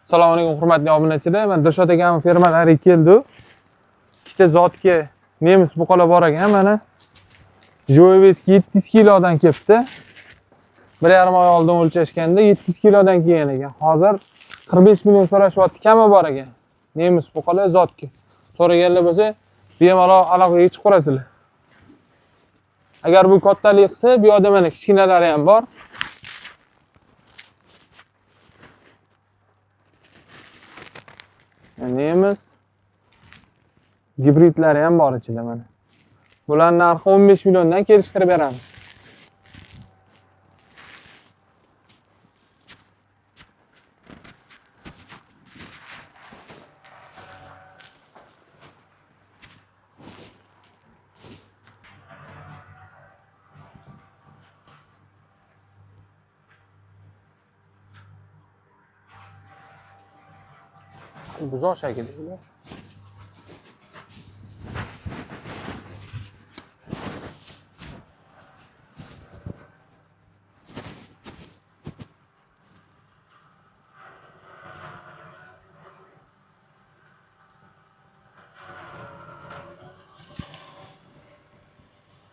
Assalomu alaykum hurmatli obunachilar. Men Dilshod akamning fermalari keldi. Ikkita zotga nemis buqalar bor ekan. Mana Joyveski 700 kilodan kelibdi. 1,5 oy oldin o'lchashganda 700 kilodan kelgan ekan. Hozir 45 million so'rashyapti, kami bor ekan. Nemis buqalar zotga. So'raganlar bo'lsa, bemalol aloqaga chiqib qo'rasizlar. Agar bu kattalik qilsa, bu yoqda mana kichkinalari ham bor. Nemis gibridlari ham bor ichida mana. Bularning narxi 15 milliondan kelishtirib beramiz. Buzoq shakilli.